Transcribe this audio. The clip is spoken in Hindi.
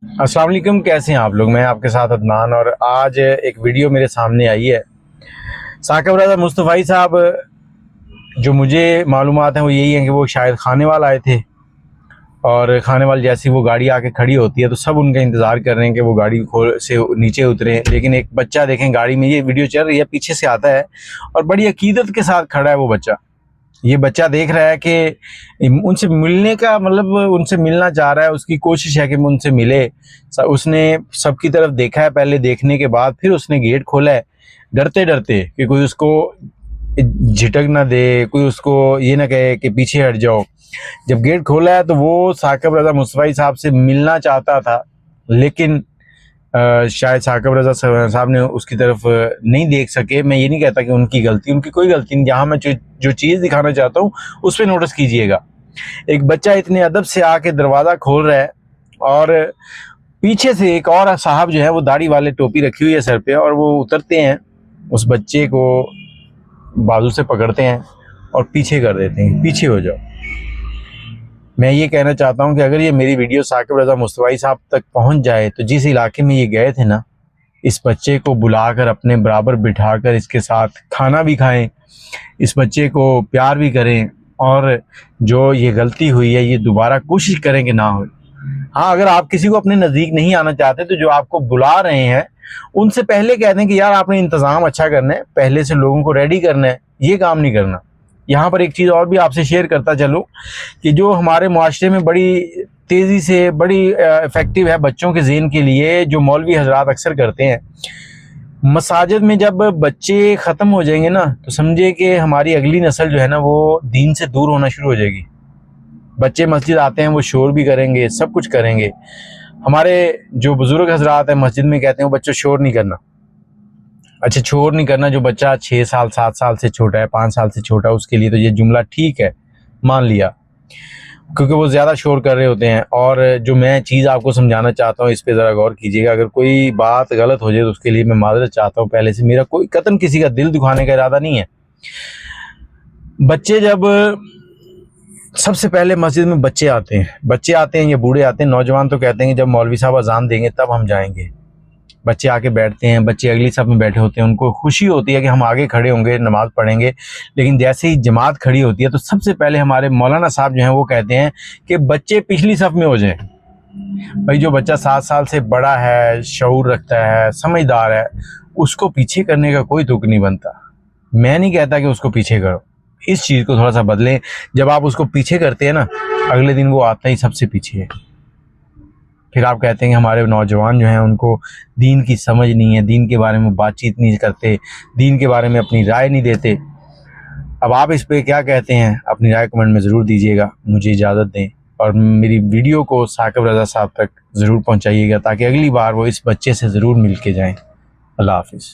अस्सलाम वालेकुम, कैसे हैं आप लोग। मैं आपके साथ अदनान और आज एक वीडियो मेरे सामने आई है। साकिब रज़ा मुस्तफ़ाई साहब, जो मुझे मालूमात हैं वो यही है कि वो शायद खाने वाला आए थे और खाने वाले जैसी वो गाड़ी आके खड़ी होती है तो सब उनका इंतज़ार कर रहे हैं कि वो गाड़ी खोल से नीचे उतरें। लेकिन एक बच्चा देखें, गाड़ी में ये वीडियो चल रही है, पीछे से आता है और बड़ी अकीदत के साथ खड़ा है वो बच्चा। ये बच्चा देख रहा है कि उनसे मिलने का मतलब उनसे मिलना चाह रहा है, उसकी कोशिश है कि उनसे मिले। उसने सबकी तरफ देखा है, पहले देखने के बाद फिर उसने गेट खोला है, डरते डरते कि कोई उसको झिटक ना दे, कोई उसको ये ना कहे कि पीछे हट जाओ। जब गेट खोला है तो वो साकिब रज़ा मुस्तफ़ाई साहब से मिलना चाहता था, लेकिन शायद साकिब रज़ा साहब ने उसकी तरफ नहीं देख सके। मैं ये नहीं कहता कि उनकी गलती, उनकी कोई गलती नहीं। यहाँ मैं जो चीज़ दिखाना चाहता हूँ उस पर नोटिस कीजिएगा। एक बच्चा इतने अदब से आके दरवाज़ा खोल रहा है और पीछे से एक और साहब जो है वो दाढ़ी वाले, टोपी रखी हुई है सर पे, और वो उतरते हैं, उस बच्चे को बाजू से पकड़ते हैं और पीछे कर देते हैं, पीछे हो जाओ। मैं ये कहना चाहता हूँ कि अगर ये मेरी वीडियो साकिब रज़ा मुस्तफ़ाई साहब तक पहुँच जाए तो जिस इलाके में ये गए थे ना, इस बच्चे को बुलाकर अपने बराबर बिठाकर इसके साथ खाना भी खाएं, इस बच्चे को प्यार भी करें और जो ये गलती हुई है ये दोबारा कोशिश करें कि ना हो। हाँ, अगर आप किसी को अपने नज़दीक नहीं आना चाहते तो जो आपको बुला रहे हैं उनसे पहले कह दें कि यार आपने इंतज़ाम अच्छा करना है, पहले से लोगों को रेडी करना है, ये काम नहीं करना। यहाँ पर एक चीज़ और भी आपसे शेयर करता चलूँ कि जो हमारे मुआशरे में बड़ी तेज़ी से, बड़ी इफ़ेक्टिव है बच्चों के ज़हन के लिए, जो मौलवी हजरात अक्सर करते हैं, मसाजिद में जब बच्चे ख़त्म हो जाएंगे ना तो समझे कि हमारी अगली नस्ल जो है ना वो दीन से दूर होना शुरू हो जाएगी। बच्चे मस्जिद आते हैं, वो शोर भी करेंगे, सब कुछ करेंगे। हमारे जो बुज़ुर्ग हजरात हैं मस्जिद में कहते हैं वो बच्चों शोर नहीं करना। अच्छा, शोर नहीं करना, जो बच्चा 6 साल 7 साल से छोटा है, 5 साल से छोटा है, उसके लिए तो ये जुमला ठीक है, मान लिया, क्योंकि वो ज़्यादा शोर कर रहे होते हैं। और जो मैं चीज़ आपको समझाना चाहता हूँ इस पे ज़रा गौर कीजिएगा। अगर कोई बात गलत हो जाए तो उसके लिए मैं माज़रत चाहता हूँ पहले से। मेरा कोई कतन किसी का दिल दुखाने का इरादा नहीं है। बच्चे जब सबसे पहले मस्जिद में बच्चे आते हैं या बूढ़े आते हैं, नौजवान तो कहते हैं कि जब मौलवी साहब अजान देंगे तब हम जाएंगे। बच्चे आके बैठते हैं, बच्चे अगली सफ में बैठे होते हैं, उनको खुशी होती है कि हम आगे खड़े होंगे, नमाज़ पढ़ेंगे। लेकिन जैसे ही जमात खड़ी होती है तो सबसे पहले हमारे मौलाना साहब जो हैं वो कहते हैं कि बच्चे पिछली सफ में हो जाएं। भाई, जो बच्चा 7 साल से बड़ा है, शऊर रखता है, समझदार है, उसको पीछे करने का कोई तुक नहीं बनता। मैं नहीं कहता कि उसको पीछे करो, इस चीज़ को थोड़ा सा बदलें। जब आप उसको पीछे करते हैं ना, अगले दिन वो आता ही सबसे पीछे है। फिर आप कहते हैं कि हमारे नौजवान जो हैं उनको दीन की समझ नहीं है, दीन के बारे में बातचीत नहीं करते, दीन के बारे में अपनी राय नहीं देते। अब आप इस पे क्या कहते हैं, अपनी राय कमेंट में ज़रूर दीजिएगा। मुझे इजाज़त दें और मेरी वीडियो को साकिब रज़ा साहब तक ज़रूर पहुंचाइएगा ताकि अगली बार वो इस बच्चे से ज़रूर मिल के जाएँ। अल्लाह हाफ़िज़।